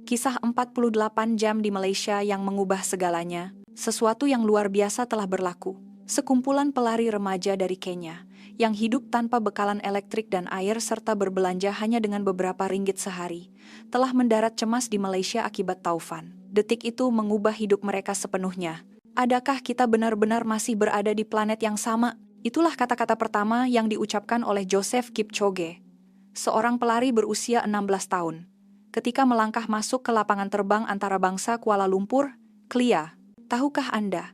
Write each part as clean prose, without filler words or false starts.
Kisah 48 jam di Malaysia yang mengubah segalanya. Sesuatu yang luar biasa telah berlaku. Sekumpulan pelari remaja dari Kenya, yang hidup tanpa bekalan elektrik dan air serta berbelanja hanya dengan beberapa ringgit sehari, telah mendarat cemas di Malaysia akibat taufan. Detik itu mengubah hidup mereka sepenuhnya. Adakah kita benar-benar masih berada di planet yang sama? Itulah kata-kata pertama yang diucapkan oleh Joseph Kipchoge, seorang pelari berusia 16 tahun. Ketika melangkah masuk ke lapangan terbang antarabangsa Kuala Lumpur, KLIA. Tahukah Anda?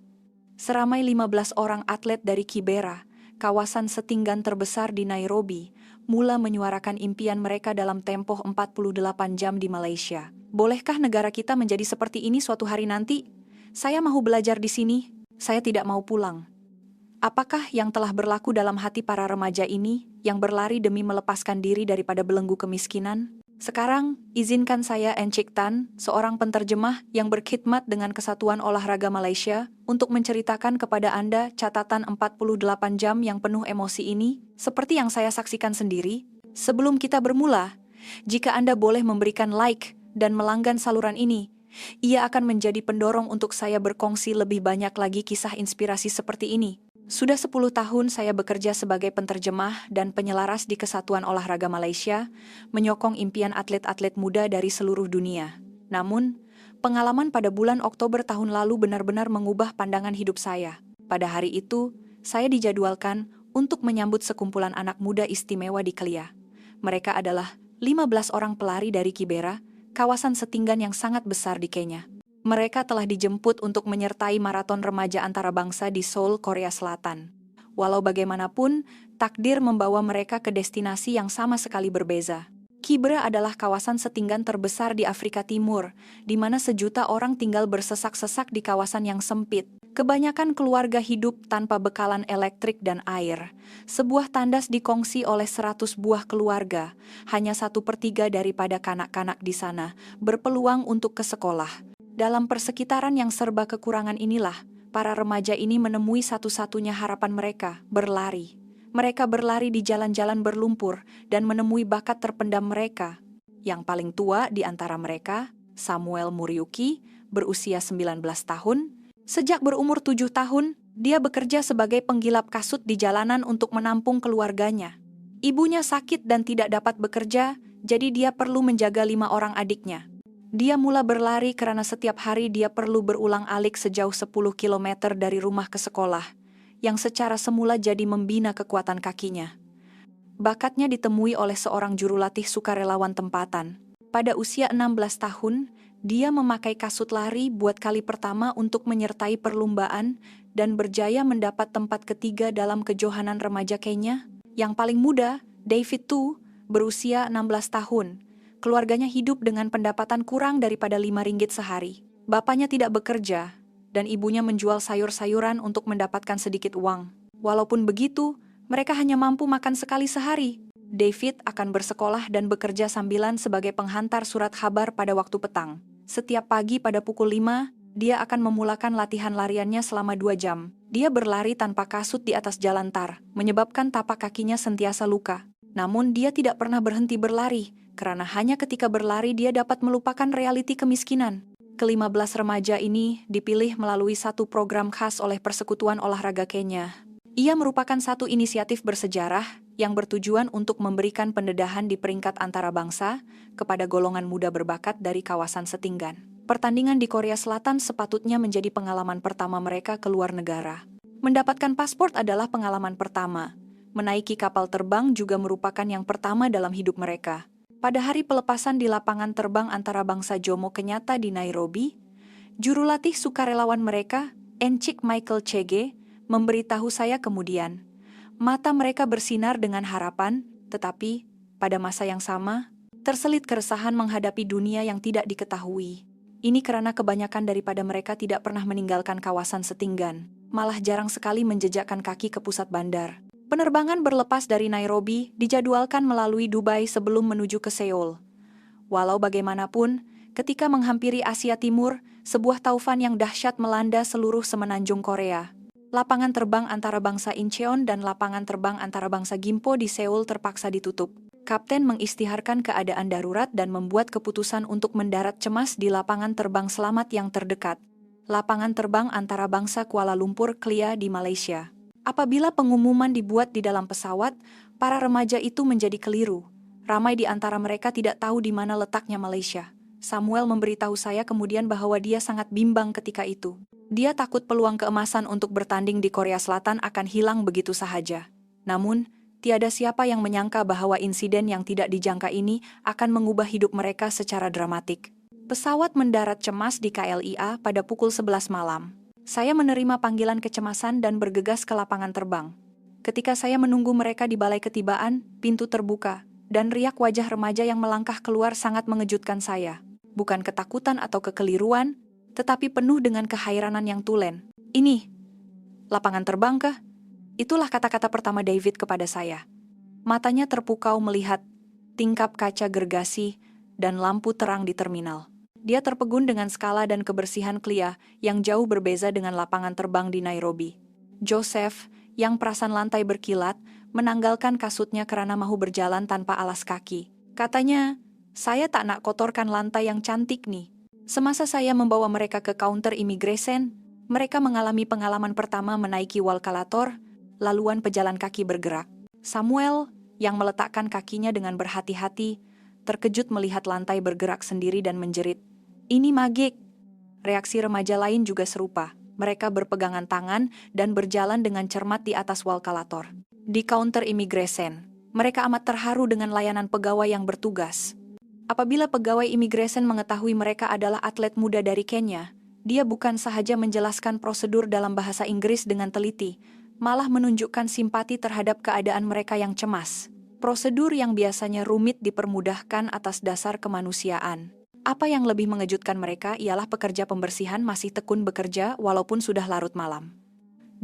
Seramai 15 orang atlet dari Kibera, kawasan setinggan terbesar di Nairobi, mula menyuarakan impian mereka dalam tempoh 48 jam di Malaysia. Bolehkah negara kita menjadi seperti ini suatu hari nanti? Saya mau belajar di sini, saya tidak mau pulang. Apakah yang telah berlaku dalam hati para remaja ini yang berlari demi melepaskan diri daripada belenggu kemiskinan? Sekarang, izinkan saya Encik Tan, seorang penterjemah yang berkhidmat dengan Kesatuan Olahraga Malaysia, untuk menceritakan kepada Anda catatan 48 jam yang penuh emosi ini, seperti yang saya saksikan sendiri. Sebelum kita bermula, jika Anda boleh memberikan like dan melanggan saluran ini, ia akan menjadi pendorong untuk saya berkongsi lebih banyak lagi kisah inspirasi seperti ini. Sudah 10 tahun saya bekerja sebagai penterjemah dan penyelaras di Kesatuan Olahraga Malaysia, menyokong impian atlet-atlet muda dari seluruh dunia. Namun, pengalaman pada bulan Oktober tahun lalu benar-benar mengubah pandangan hidup saya. Pada hari itu, saya dijadwalkan untuk menyambut sekumpulan anak muda istimewa di KLIA. Mereka adalah 15 orang pelari dari Kibera, kawasan setinggan yang sangat besar di Kenya. Mereka telah dijemput untuk menyertai maraton remaja antarabangsa di Seoul, Korea Selatan. Walau bagaimanapun, takdir membawa mereka ke destinasi yang sama sekali berbeza. Kibera adalah kawasan setinggan terbesar di Afrika Timur, di mana sejuta orang tinggal bersesak-sesak di kawasan yang sempit. Kebanyakan keluarga hidup tanpa bekalan elektrik dan air. Sebuah tandas dikongsi oleh 100 buah keluarga. Hanya 1/3 daripada kanak-kanak di sana berpeluang untuk ke sekolah. Dalam persekitaran yang serba kekurangan inilah, para remaja ini menemui satu-satunya harapan mereka, berlari. Mereka berlari di jalan-jalan berlumpur dan menemui bakat terpendam mereka. Yang paling tua di antara mereka, Samuel Muriuki, berusia 19 tahun. Sejak berumur 7 tahun, dia bekerja sebagai penggilap kasut di jalanan untuk menampung keluarganya. Ibunya sakit dan tidak dapat bekerja, jadi dia perlu menjaga 5 orang adiknya. Dia mula berlari karena setiap hari dia perlu berulang-alik sejauh 10 km dari rumah ke sekolah, yang secara semula jadi membina kekuatan kakinya. Bakatnya ditemui oleh seorang jurulatih sukarelawan tempatan. Pada usia 16 tahun, dia memakai kasut lari buat kali pertama untuk menyertai perlombaan dan berjaya mendapat tempat ketiga dalam kejohanan remaja Kenya. Yang paling muda, David Tu, berusia 16 tahun. Keluarganya hidup dengan pendapatan kurang daripada 5 ringgit sehari. Bapaknya tidak bekerja, dan ibunya menjual sayur-sayuran untuk mendapatkan sedikit uang. Walaupun begitu, mereka hanya mampu makan sekali sehari. David akan bersekolah dan bekerja sambilan sebagai penghantar surat kabar pada waktu petang. Setiap pagi pada pukul 5, dia akan memulakan latihan lariannya selama 2 jam. Dia berlari tanpa kasut di atas jalan tar, menyebabkan tapak kakinya sentiasa luka. Namun dia tidak pernah berhenti berlari, karena hanya ketika berlari dia dapat melupakan realiti kemiskinan. Ke-15 remaja ini dipilih melalui satu program khas oleh Persekutuan Olahraga Kenya. Ia merupakan satu inisiatif bersejarah yang bertujuan untuk memberikan pendedahan di peringkat antarabangsa kepada golongan muda berbakat dari kawasan setinggan. Pertandingan di Korea Selatan sepatutnya menjadi pengalaman pertama mereka ke luar negara. Mendapatkan paspor adalah pengalaman pertama. Menaiki kapal terbang juga merupakan yang pertama dalam hidup mereka. Pada hari pelepasan di lapangan terbang antarabangsa Jomo Kenyatta di Nairobi, jurulatih sukarelawan mereka, Encik Michael Chege, memberitahu saya kemudian. Mata mereka bersinar dengan harapan, tetapi pada masa yang sama, terselit keresahan menghadapi dunia yang tidak diketahui. Ini karena kebanyakan daripada mereka tidak pernah meninggalkan kawasan setinggan, malah jarang sekali menjejakkan kaki ke pusat bandar. Penerbangan berlepas dari Nairobi dijadwalkan melalui Dubai sebelum menuju ke Seoul. Walau bagaimanapun, ketika menghampiri Asia Timur, sebuah taufan yang dahsyat melanda seluruh semenanjung Korea. Lapangan terbang antarabangsa Incheon dan lapangan terbang antarabangsa Gimpo di Seoul terpaksa ditutup. Kapten mengisytiharkan keadaan darurat dan membuat keputusan untuk mendarat cemas di lapangan terbang selamat yang terdekat. Lapangan terbang antarabangsa Kuala Lumpur Klia di Malaysia. Apabila pengumuman dibuat di dalam pesawat, para remaja itu menjadi keliru. Ramai di antara mereka tidak tahu di mana letaknya Malaysia. Samuel memberitahu saya kemudian bahwa dia sangat bimbang ketika itu. Dia takut peluang keemasan untuk bertanding di Korea Selatan akan hilang begitu sahaja. Namun, tiada siapa yang menyangka bahwa insiden yang tidak dijangka ini akan mengubah hidup mereka secara dramatik. Pesawat mendarat cemas di KLIA pada pukul 11 malam. Saya menerima panggilan kecemasan dan bergegas ke lapangan terbang. Ketika saya menunggu mereka di balai ketibaan, pintu terbuka, dan riak wajah remaja yang melangkah keluar sangat mengejutkan saya. Bukan ketakutan atau kekeliruan, tetapi penuh dengan kehairanan yang tulen. Ini, lapangan terbang kah? Itulah kata-kata pertama David kepada saya. Matanya terpukau melihat tingkap kaca gergasi dan lampu terang di terminal. Dia terpegun dengan skala dan kebersihan Klia yang jauh berbeza dengan lapangan terbang di Nairobi. Joseph, yang perasan lantai berkilat, menanggalkan kasutnya karena mahu berjalan tanpa alas kaki. Katanya, saya tak nak kotorkan lantai yang cantik nih. Semasa saya membawa mereka ke counter imigresen, mereka mengalami pengalaman pertama menaiki walkalator, laluan pejalan kaki bergerak. Samuel, yang meletakkan kakinya dengan berhati-hati, terkejut melihat lantai bergerak sendiri dan menjerit, "Ini magik!" Reaksi remaja lain juga serupa. Mereka berpegangan tangan dan berjalan dengan cermat di atas walkalator. Di counter imigresen, mereka amat terharu dengan layanan pegawai yang bertugas. Apabila pegawai imigresen mengetahui mereka adalah atlet muda dari Kenya, dia bukan sahaja menjelaskan prosedur dalam bahasa Inggris dengan teliti, malah menunjukkan simpati terhadap keadaan mereka yang cemas. Prosedur yang biasanya rumit dipermudahkan atas dasar kemanusiaan. Apa yang lebih mengejutkan mereka ialah pekerja pembersihan masih tekun bekerja walaupun sudah larut malam.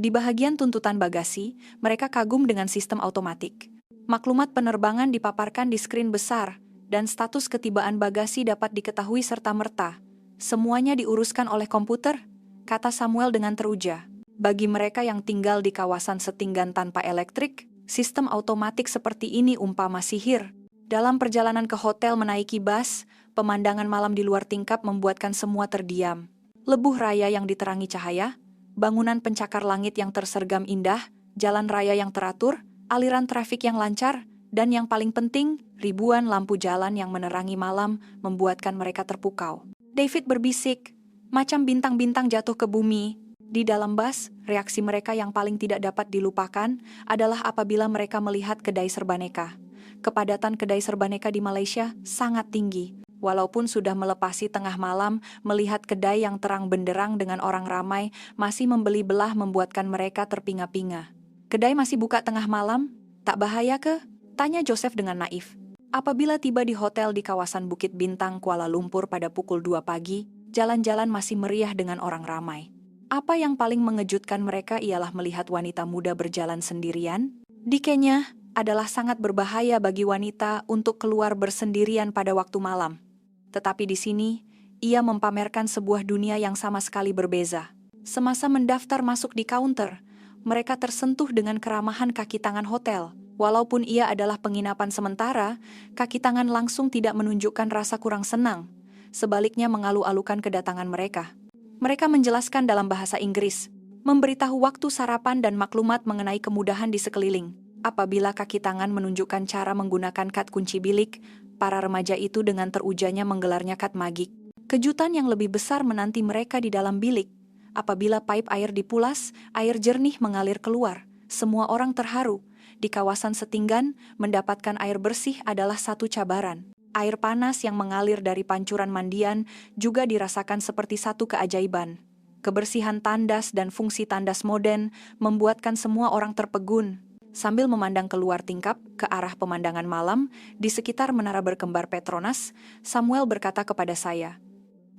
Di bahagian tuntutan bagasi, mereka kagum dengan sistem otomatik. Maklumat penerbangan dipaparkan di skrin besar, dan status ketibaan bagasi dapat diketahui serta-merta. Semuanya diuruskan oleh komputer, kata Samuel dengan teruja. Bagi mereka yang tinggal di kawasan setinggan tanpa elektrik, sistem otomatik seperti ini umpama sihir. Dalam perjalanan ke hotel menaiki bus, pemandangan malam di luar tingkap membuatkan semua terdiam. Lebuh raya yang diterangi cahaya, bangunan pencakar langit yang tersergam indah, jalan raya yang teratur, aliran trafik yang lancar, dan yang paling penting, ribuan lampu jalan yang menerangi malam membuatkan mereka terpukau. David berbisik, macam bintang-bintang jatuh ke bumi. Di dalam bus, reaksi mereka yang paling tidak dapat dilupakan adalah apabila mereka melihat kedai serbaneka. Kepadatan kedai serbaneka di Malaysia sangat tinggi. Walaupun sudah melepasi tengah malam, melihat kedai yang terang benderang dengan orang ramai masih membeli belah membuatkan mereka terpinga-pinga. Kedai masih buka tengah malam? Tak bahaya ke? Tanya Joseph dengan naif. Apabila tiba di hotel di kawasan Bukit Bintang, Kuala Lumpur pada pukul 2 pagi, jalan-jalan masih meriah dengan orang ramai. Apa yang paling mengejutkan mereka ialah melihat wanita muda berjalan sendirian. Di Kenya, adalah sangat berbahaya bagi wanita untuk keluar bersendirian pada waktu malam. Tetapi di sini, ia mempamerkan sebuah dunia yang sama sekali berbeza. Semasa mendaftar masuk di kaunter, mereka tersentuh dengan keramahan kaki tangan hotel. Walaupun ia adalah penginapan sementara, kaki tangan langsung tidak menunjukkan rasa kurang senang. Sebaliknya mengalu-alukan kedatangan mereka. Mereka menjelaskan dalam bahasa Inggris, memberitahu waktu sarapan dan maklumat mengenai kemudahan di sekeliling. Apabila kaki tangan menunjukkan cara menggunakan kad kunci bilik, para remaja itu dengan terujanya menggelarnya kad magik. Kejutan yang lebih besar menanti mereka di dalam bilik. Apabila pipe air dipulas, air jernih mengalir keluar. Semua orang terharu. Di kawasan setinggan, mendapatkan air bersih adalah satu cabaran. Air panas yang mengalir dari pancuran mandian juga dirasakan seperti satu keajaiban. Kebersihan tandas dan fungsi tandas modern membuatkan semua orang terpegun. Sambil memandang keluar tingkap ke arah pemandangan malam di sekitar menara berkembar Petronas, Samuel berkata kepada saya,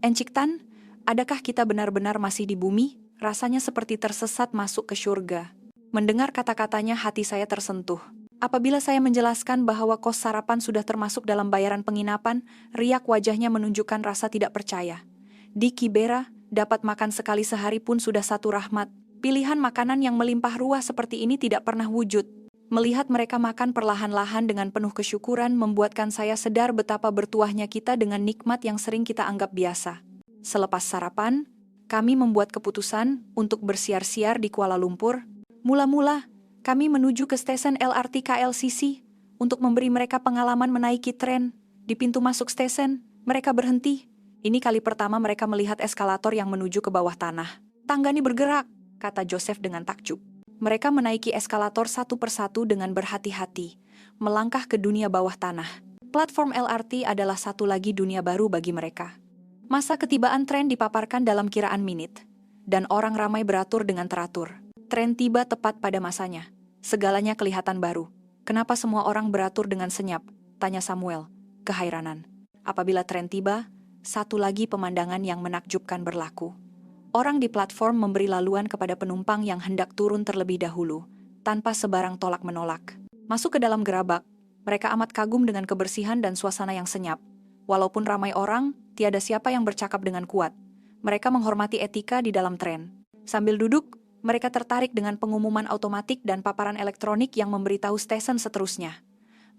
"Encik Tan, adakah kita benar-benar masih di bumi? Rasanya seperti tersesat masuk ke syurga." Mendengar kata-katanya hati saya tersentuh. Apabila saya menjelaskan bahwa kos sarapan sudah termasuk dalam bayaran penginapan, riak wajahnya menunjukkan rasa tidak percaya. Di Kibera, dapat makan sekali sehari pun sudah satu rahmat. Pilihan makanan yang melimpah ruah seperti ini tidak pernah wujud. Melihat mereka makan perlahan-lahan dengan penuh kesyukuran membuatkan saya sadar betapa bertuahnya kita dengan nikmat yang sering kita anggap biasa. Selepas sarapan, kami membuat keputusan untuk bersiar-siar di Kuala Lumpur. Mula-mula, kami menuju ke stesen LRT KLCC untuk memberi mereka pengalaman menaiki tren. Di pintu masuk stesen, mereka berhenti. Ini kali pertama mereka melihat eskalator yang menuju ke bawah tanah. "Tangga ini bergerak," kata Joseph dengan takjub. Mereka menaiki eskalator satu persatu dengan berhati-hati, melangkah ke dunia bawah tanah. Platform LRT adalah satu lagi dunia baru bagi mereka. Masa ketibaan tren dipaparkan dalam kiraan menit, dan orang ramai beratur dengan teratur. Tren tiba tepat pada masanya. Segalanya kelihatan baru. "Kenapa semua orang beratur dengan senyap?" tanya Samuel, kehairanan. Apabila tren tiba, satu lagi pemandangan yang menakjubkan berlaku. Orang di platform memberi laluan kepada penumpang yang hendak turun terlebih dahulu, tanpa sebarang tolak-menolak. Masuk ke dalam gerabak, mereka amat kagum dengan kebersihan dan suasana yang senyap. Walaupun ramai orang, tiada siapa yang bercakap dengan kuat. Mereka menghormati etika di dalam tren. Sambil duduk, mereka tertarik dengan pengumuman otomatik dan paparan elektronik yang memberitahu stesen seterusnya.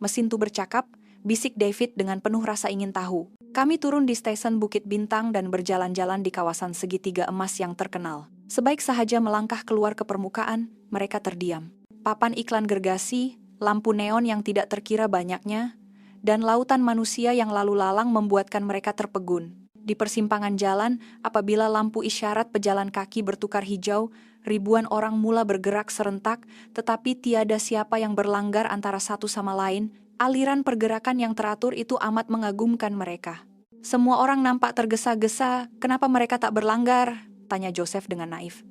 "Mesin tuh bercakap," bisik David dengan penuh rasa ingin tahu. Kami turun di stesen Bukit Bintang dan berjalan-jalan di kawasan segitiga emas yang terkenal. Sebaik sahaja melangkah keluar ke permukaan, mereka terdiam. Papan iklan gergasi, lampu neon yang tidak terkira banyaknya, dan lautan manusia yang lalu lalang membuatkan mereka terpegun. Di persimpangan jalan, apabila lampu isyarat pejalan kaki bertukar hijau, ribuan orang mula bergerak serentak, tetapi tiada siapa yang berlanggar antara satu sama lain. Aliran pergerakan yang teratur itu amat mengagumkan mereka. "Semua orang nampak tergesa-gesa, kenapa mereka tak berlanggar?" tanya Joseph dengan naif.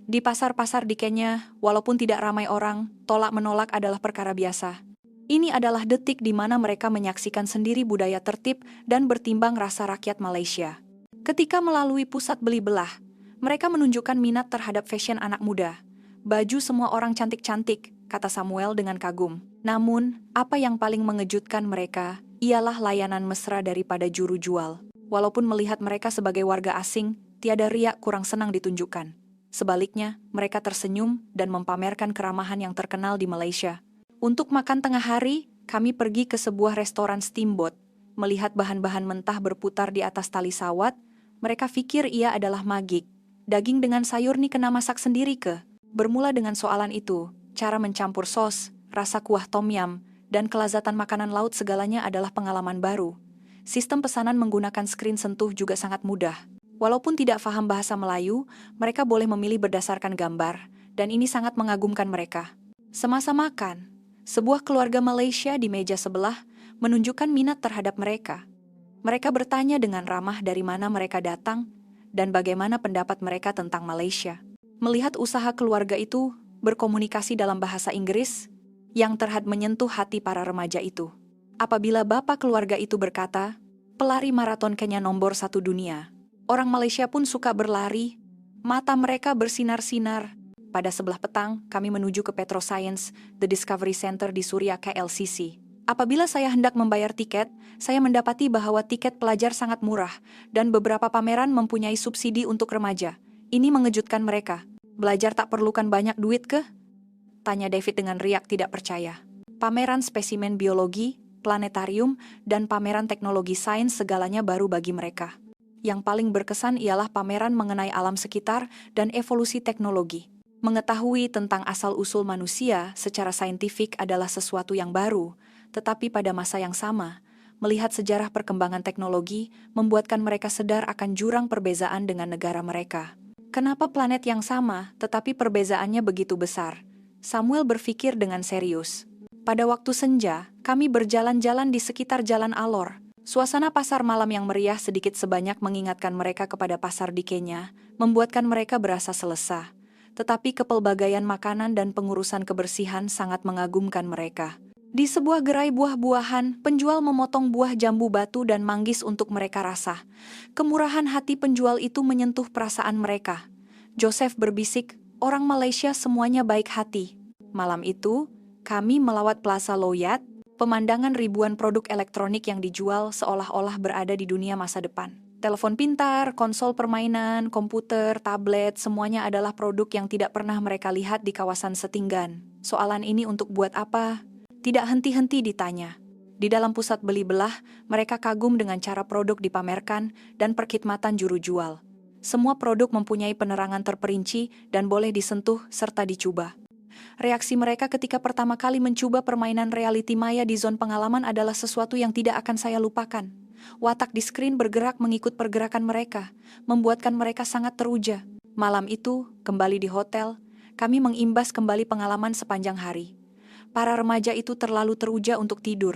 Di pasar-pasar di Kenya, walaupun tidak ramai orang, tolak-menolak adalah perkara biasa. Ini adalah detik di mana mereka menyaksikan sendiri budaya tertib dan bertimbang rasa rakyat Malaysia. Ketika melalui pusat beli belah, mereka menunjukkan minat terhadap fashion anak muda. "Baju semua orang cantik-cantik," kata Samuel dengan kagum. Namun, apa yang paling mengejutkan mereka ialah layanan mesra daripada juru jual. Walaupun melihat mereka sebagai warga asing, tiada riak kurang senang ditunjukkan. Sebaliknya, mereka tersenyum dan mempamerkan keramahan yang terkenal di Malaysia. Untuk makan tengah hari, kami pergi ke sebuah restoran steamboat. Melihat bahan-bahan mentah berputar di atas tali sawat, mereka pikir ia adalah magik. "Daging dengan sayur nih kena masak sendiri ke?" Bermula dengan soalan itu, cara mencampur sos, rasa kuah tom yum, dan kelazatan makanan laut segalanya adalah pengalaman baru. Sistem pesanan menggunakan skrin sentuh juga sangat mudah. Walaupun tidak faham bahasa Melayu, mereka boleh memilih berdasarkan gambar, dan ini sangat mengagumkan mereka. Semasa makan, sebuah keluarga Malaysia di meja sebelah menunjukkan minat terhadap mereka. Mereka bertanya dengan ramah dari mana mereka datang, dan bagaimana pendapat mereka tentang Malaysia. Melihat usaha keluarga itu berkomunikasi dalam bahasa Inggris, yang terhad menyentuh hati para remaja itu. Apabila bapak keluarga itu berkata, "Pelari maraton Kenya nomor 1 dunia," orang Malaysia pun suka berlari, mata mereka bersinar-sinar. Pada sebelah petang, kami menuju ke Petroscience, The Discovery Center di Suria KLCC. Apabila saya hendak membayar tiket, saya mendapati bahwa tiket pelajar sangat murah, dan beberapa pameran mempunyai subsidi untuk remaja. Ini mengejutkan mereka. "Belajar tak perlukan banyak duit ke?" tanya David dengan riak tidak percaya. Pameran spesimen biologi, planetarium, dan pameran teknologi sains segalanya baru bagi mereka. Yang paling berkesan ialah pameran mengenai alam sekitar dan evolusi teknologi. Mengetahui tentang asal-usul manusia secara saintifik adalah sesuatu yang baru, tetapi pada masa yang sama, melihat sejarah perkembangan teknologi membuatkan mereka sadar akan jurang perbezaan dengan negara mereka. Kenapa planet yang sama, tetapi perbezaannya begitu besar? Samuel berpikir dengan serius. Pada waktu senja, kami berjalan-jalan di sekitar Jalan Alor. Suasana pasar malam yang meriah sedikit sebanyak mengingatkan mereka kepada pasar di Kenya, membuatkan mereka berasa selesa. Tetapi kepelbagaian makanan dan pengurusan kebersihan sangat mengagumkan mereka. Di sebuah gerai buah-buahan, penjual memotong buah jambu batu dan manggis untuk mereka rasa. Kemurahan hati penjual itu menyentuh perasaan mereka. Joseph berbisik, "Orang Malaysia semuanya baik hati." Malam itu, kami melawat Plaza Loyat, pemandangan ribuan produk elektronik yang dijual seolah-olah berada di dunia masa depan. Telepon pintar, konsol permainan, komputer, tablet, semuanya adalah produk yang tidak pernah mereka lihat di kawasan setinggan. Soalan ini untuk buat apa? Tidak henti-henti ditanya. Di dalam pusat beli belah, mereka kagum dengan cara produk dipamerkan dan perkhidmatan juru jual. Semua produk mempunyai penerangan terperinci dan boleh disentuh serta dicoba. Reaksi mereka ketika pertama kali mencoba permainan reality maya di zona pengalaman adalah sesuatu yang tidak akan saya lupakan. Watak di skrin bergerak mengikut pergerakan mereka, membuatkan mereka sangat teruja. Malam itu, kembali di hotel, kami mengimbas kembali pengalaman sepanjang hari. Para remaja itu terlalu teruja untuk tidur.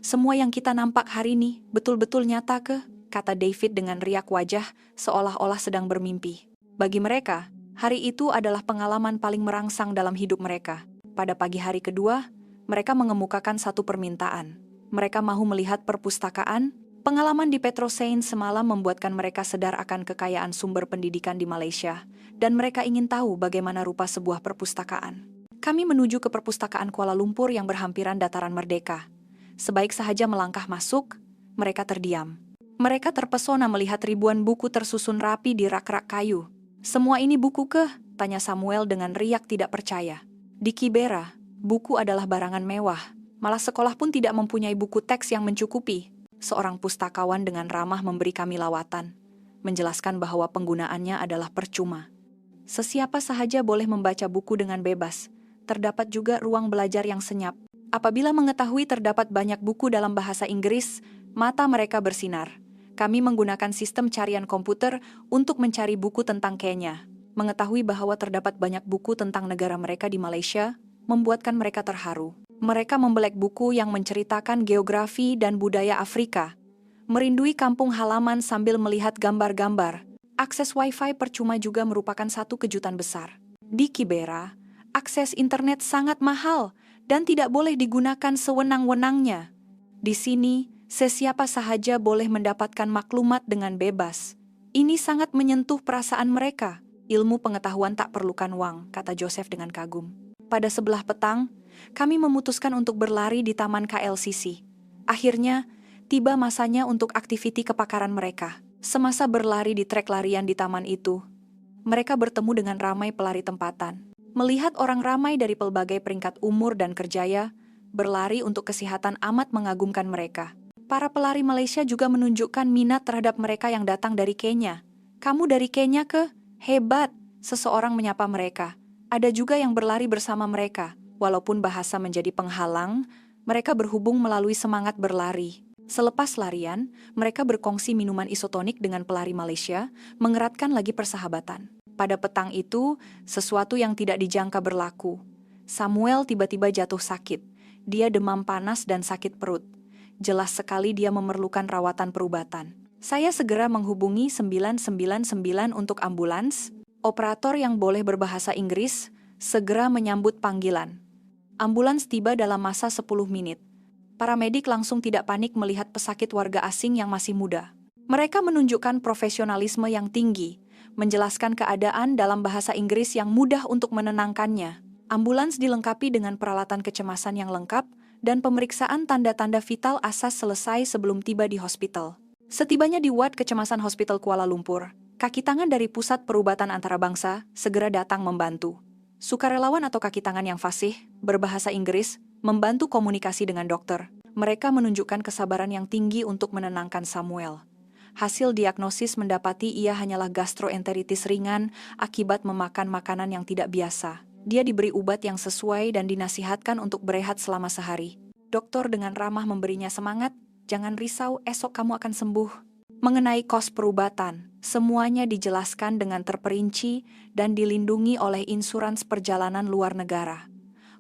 Semua yang kita nampak hari ini betul-betul nyata ke? Kata David dengan riak wajah, seolah-olah sedang bermimpi. Bagi mereka, hari itu adalah pengalaman paling merangsang dalam hidup mereka. Pada pagi hari kedua, mereka mengemukakan satu permintaan. Mereka mahu melihat perpustakaan. Pengalaman di Petrosaint semalam membuatkan mereka sadar akan kekayaan sumber pendidikan di Malaysia, dan mereka ingin tahu bagaimana rupa sebuah perpustakaan. Kami menuju ke perpustakaan Kuala Lumpur yang berhampiran dataran Merdeka. Sebaik sahaja melangkah masuk, mereka terdiam. Mereka terpesona melihat ribuan buku tersusun rapi di rak-rak kayu. "Semua ini buku kah?" tanya Samuel dengan riak tidak percaya. Di Kibera, buku adalah barangan mewah. Malah sekolah pun tidak mempunyai buku teks yang mencukupi. Seorang pustakawan dengan ramah memberi kami lawatan, menjelaskan bahwa penggunaannya adalah percuma. Sesiapa sahaja boleh membaca buku dengan bebas. Terdapat juga ruang belajar yang senyap. Apabila mengetahui terdapat banyak buku dalam bahasa Inggris, mata mereka bersinar. Kami menggunakan sistem carian komputer untuk mencari buku tentang Kenya. Mengetahui bahwa terdapat banyak buku tentang negara mereka di Malaysia, membuatkan mereka terharu. Mereka membelek buku yang menceritakan geografi dan budaya Afrika. Merindui kampung halaman sambil melihat gambar-gambar. Akses Wi-Fi percuma juga merupakan satu kejutan besar. Di Kibera, akses internet sangat mahal dan tidak boleh digunakan sewenang-wenangnya. Di sini, sesiapa sahaja boleh mendapatkan maklumat dengan bebas. Ini sangat menyentuh perasaan mereka. Ilmu pengetahuan tak perlukan uang, kata Joseph dengan kagum. Pada sebelah petang, kami memutuskan untuk berlari di Taman KLCC. Akhirnya, tiba masanya untuk aktiviti kepakaran mereka. Semasa berlari di trek larian di taman itu, mereka bertemu dengan ramai pelari tempatan. Melihat orang ramai dari pelbagai peringkat umur dan kerjaya, berlari untuk kesehatan amat mengagumkan mereka. Para pelari Malaysia juga menunjukkan minat terhadap mereka yang datang dari Kenya. "Kamu dari Kenya ke? Hebat!" Seseorang menyapa mereka. Ada juga yang berlari bersama mereka. Walaupun bahasa menjadi penghalang, mereka berhubung melalui semangat berlari. Selepas larian, mereka berkongsi minuman isotonik dengan pelari Malaysia, mengeratkan lagi persahabatan. Pada petang itu, sesuatu yang tidak dijangka berlaku. Samuel tiba-tiba jatuh sakit. Dia demam panas dan sakit perut. Jelas sekali dia memerlukan rawatan perubatan. Saya segera menghubungi 999 untuk ambulans. Operator yang boleh berbahasa Inggris segera menyambut panggilan. Ambulans tiba dalam masa 10 menit. Para medik langsung tidak panik melihat pesakit warga asing yang masih muda. Mereka menunjukkan profesionalisme yang tinggi, menjelaskan keadaan dalam bahasa Inggris yang mudah untuk menenangkannya. Ambulans dilengkapi dengan peralatan kecemasan yang lengkap, dan pemeriksaan tanda-tanda vital asas selesai sebelum tiba di hospital. Setibanya di ward kecemasan Hospital Kuala Lumpur, kaki tangan dari Pusat Perubatan Antarabangsa segera datang membantu. Sukarelawan atau kaki tangan yang fasih, berbahasa Inggris, membantu komunikasi dengan dokter. Mereka menunjukkan kesabaran yang tinggi untuk menenangkan Samuel. Hasil diagnosis mendapati ia hanyalah gastroenteritis ringan akibat memakan makanan yang tidak biasa. Dia diberi obat yang sesuai dan dinasihatkan untuk berehat selama sehari. Dokter dengan ramah memberinya semangat, "Jangan risau, esok kamu akan sembuh." Mengenai kos perubatan, semuanya dijelaskan dengan terperinci dan dilindungi oleh insurans perjalanan luar negara.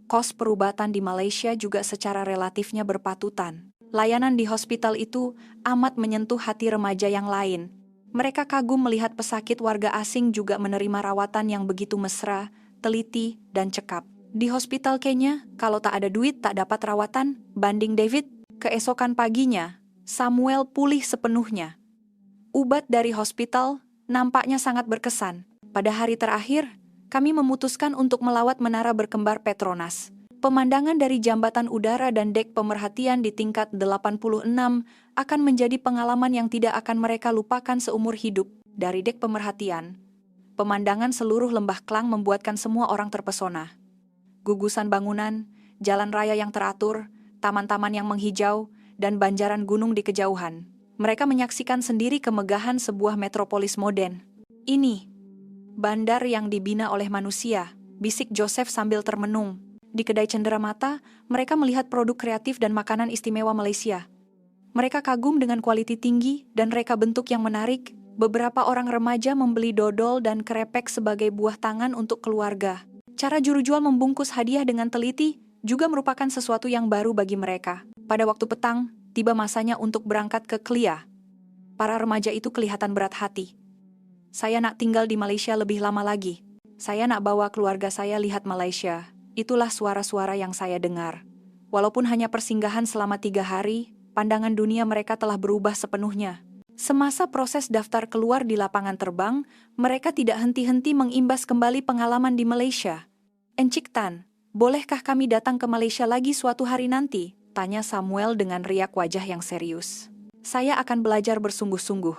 Kos perubatan di Malaysia juga secara relatifnya berpatutan. Layanan di hospital itu amat menyentuh hati remaja yang lain. Mereka kagum melihat pesakit warga asing juga menerima rawatan yang begitu mesra, teliti, dan cekap. Di hospital Kenya, kalau tak ada duit tak dapat rawatan, banding David. Keesokan paginya, Samuel pulih sepenuhnya. Ubat dari hospital nampaknya sangat berkesan. Pada hari terakhir, kami memutuskan untuk melawat menara berkembar Petronas. Pemandangan dari jambatan udara dan dek pemerhatian di tingkat 86 akan menjadi pengalaman yang tidak akan mereka lupakan seumur hidup. Dari dek pemerhatian, pemandangan seluruh lembah Klang membuatkan semua orang terpesona. gugusan bangunan, jalan raya yang teratur, taman-taman yang menghijau, dan banjaran gunung di kejauhan. Mereka menyaksikan sendiri kemegahan sebuah metropolis modern. Ini, bandar yang dibina oleh manusia, bisik Joseph sambil termenung. Di kedai cenderamata, mereka melihat produk kreatif dan makanan istimewa Malaysia. Mereka kagum dengan kualitas tinggi dan reka bentuk yang menarik. Beberapa orang remaja membeli dodol dan krepek sebagai buah tangan untuk keluarga. Cara juru jual membungkus hadiah dengan teliti juga merupakan sesuatu yang baru bagi mereka. Pada waktu petang, tiba masanya untuk berangkat ke Kelia. Para remaja itu kelihatan berat hati. Saya nak tinggal di Malaysia lebih lama lagi. Saya nak bawa keluarga saya lihat Malaysia. Itulah suara-suara yang saya dengar. Walaupun hanya persinggahan selama 3 hari, pandangan dunia mereka telah berubah sepenuhnya. Semasa proses daftar keluar di lapangan terbang, mereka tidak henti-henti mengimbas kembali pengalaman di Malaysia. Encik Tan, bolehkah kami datang ke Malaysia lagi suatu hari nanti? Tanya Samuel dengan riak wajah yang serius. Saya akan belajar bersungguh-sungguh,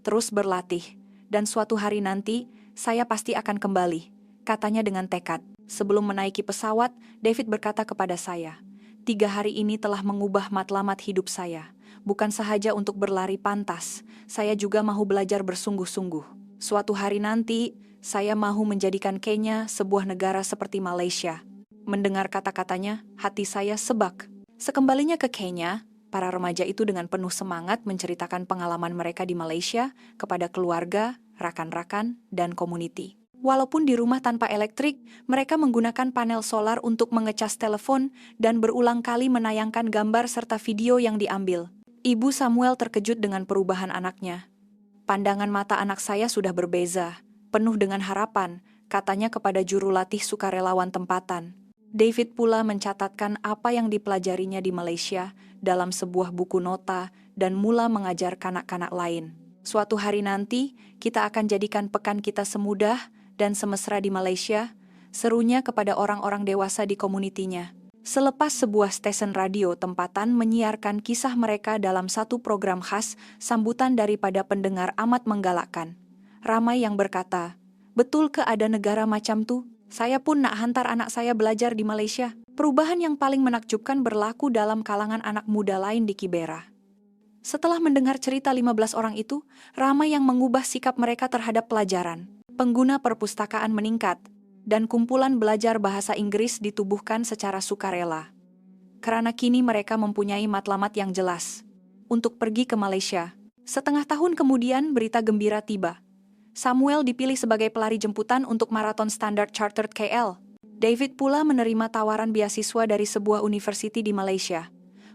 terus berlatih, dan suatu hari nanti, saya pasti akan kembali, katanya dengan tekad. Sebelum menaiki pesawat, David berkata kepada saya, 3 hari ini telah mengubah matlamat hidup saya. Bukan sahaja untuk berlari pantas, saya juga mahu belajar bersungguh-sungguh. Suatu hari nanti, saya mahu menjadikan Kenya sebuah negara seperti Malaysia. Mendengar kata-katanya, hati saya sebak. Sekembalinya ke Kenya, para remaja itu dengan penuh semangat menceritakan pengalaman mereka di Malaysia kepada keluarga, rakan-rakan, dan komuniti. Walaupun di rumah tanpa elektrik, mereka menggunakan panel solar untuk mengecas telepon dan berulang kali menayangkan gambar serta video yang diambil. Ibu Samuel terkejut dengan perubahan anaknya. Pandangan mata anak saya sudah berbeza, penuh dengan harapan, katanya kepada juru latih sukarelawan tempatan. David pula mencatatkan apa yang dipelajarinya di Malaysia dalam sebuah buku nota dan mula mengajar kanak-kanak lain. Suatu hari nanti, kita akan jadikan pekan kita semudah dan semesra di Malaysia, serunya kepada orang-orang dewasa di komunitinya. Selepas sebuah stesen radio tempatan menyiarkan kisah mereka dalam satu program khas, sambutan daripada pendengar amat menggalakkan. Ramai yang berkata, betul ke ada negara macam tu? Saya pun nak hantar anak saya belajar di Malaysia. Perubahan yang paling menakjubkan berlaku dalam kalangan anak muda lain di Kibera. Setelah mendengar cerita 15 orang itu, ramai yang mengubah sikap mereka terhadap pelajaran. Pengguna perpustakaan meningkat, dan kumpulan belajar bahasa Inggris ditubuhkan secara sukarela. Karena kini mereka mempunyai matlamat yang jelas untuk pergi ke Malaysia. Setengah tahun kemudian berita gembira tiba. Samuel dipilih sebagai pelari jemputan untuk Marathon Standard Chartered KL. David pula menerima tawaran beasiswa dari sebuah universiti di Malaysia.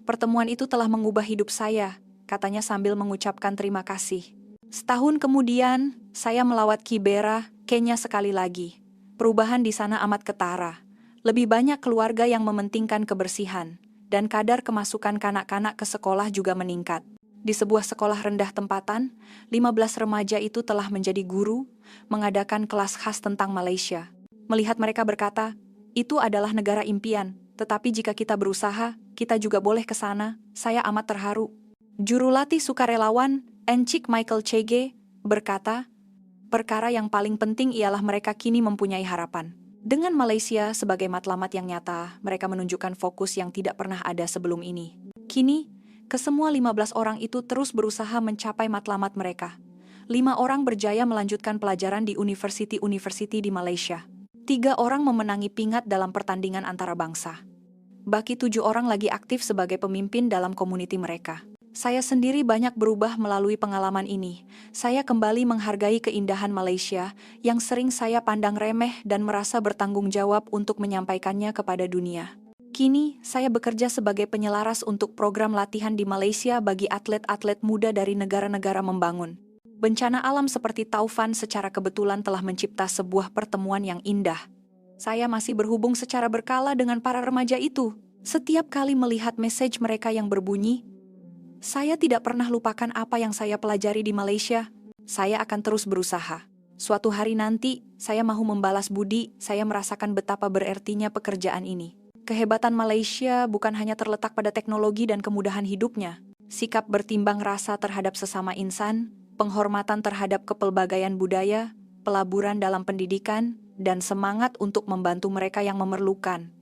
Pertemuan itu telah mengubah hidup saya, katanya sambil mengucapkan terima kasih. Setahun kemudian, saya melawat Kibera, Kenya sekali lagi. Perubahan di sana amat ketara. Lebih banyak keluarga yang mementingkan kebersihan, dan kadar kemasukan kanak-kanak ke sekolah juga meningkat. Di sebuah sekolah rendah tempatan, 15 remaja itu telah menjadi guru, mengadakan kelas khas tentang Malaysia. Melihat mereka berkata, itu adalah negara impian, tetapi jika kita berusaha, kita juga boleh ke sana. Saya amat terharu. Jurulatih sukarelawan, Encik Michael Chege, berkata, perkara yang paling penting ialah mereka kini mempunyai harapan. Dengan Malaysia sebagai matlamat yang nyata, mereka menunjukkan fokus yang tidak pernah ada sebelum ini. Kini, kesemua 15 orang itu terus berusaha mencapai matlamat mereka. 5 orang berjaya melanjutkan pelajaran di universiti-universiti di Malaysia. 3 orang memenangi pingat dalam pertandingan antara bangsa. Baki 7 orang lagi aktif sebagai pemimpin dalam komuniti mereka. Saya sendiri banyak berubah melalui pengalaman ini. Saya kembali menghargai keindahan Malaysia yang sering saya pandang remeh dan merasa bertanggung jawab untuk menyampaikannya kepada dunia. Kini, saya bekerja sebagai penyelaras untuk program latihan di Malaysia bagi atlet-atlet muda dari negara-negara membangun. Bencana alam seperti taufan secara kebetulan telah mencipta sebuah pertemuan yang indah. Saya masih berhubung secara berkala dengan para remaja itu. Setiap kali melihat mesej mereka yang berbunyi, saya tidak pernah lupakan apa yang saya pelajari di Malaysia. Saya akan terus berusaha. Suatu hari nanti, saya mahu membalas budi, saya merasakan betapa berartinya pekerjaan ini. Kehebatan Malaysia bukan hanya terletak pada teknologi dan kemudahan hidupnya. Sikap bertimbang rasa terhadap sesama insan, penghormatan terhadap kepelbagaian budaya, pelaburan dalam pendidikan, dan semangat untuk membantu mereka yang memerlukan.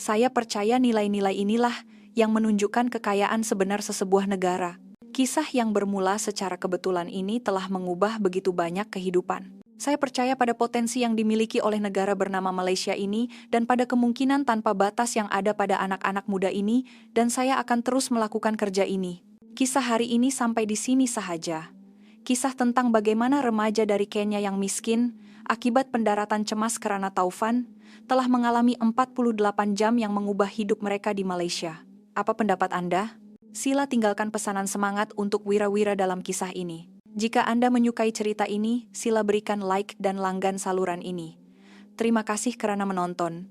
Saya percaya nilai-nilai inilah yang menunjukkan kekayaan sebenar sesebuah negara. Kisah yang bermula secara kebetulan ini telah mengubah begitu banyak kehidupan. Saya percaya pada potensi yang dimiliki oleh negara bernama Malaysia ini dan pada kemungkinan tanpa batas yang ada pada anak-anak muda ini, dan saya akan terus melakukan kerja ini. Kisah hari ini sampai di sini sahaja. Kisah tentang bagaimana remaja dari Kenya yang miskin, akibat pendaratan cemas karena taufan, telah mengalami 48 jam yang mengubah hidup mereka di Malaysia. Apa pendapat Anda? Sila tinggalkan pesanan semangat untuk wira-wira dalam kisah ini. Jika Anda menyukai cerita ini, sila berikan like dan langgan saluran ini. Terima kasih karena menonton.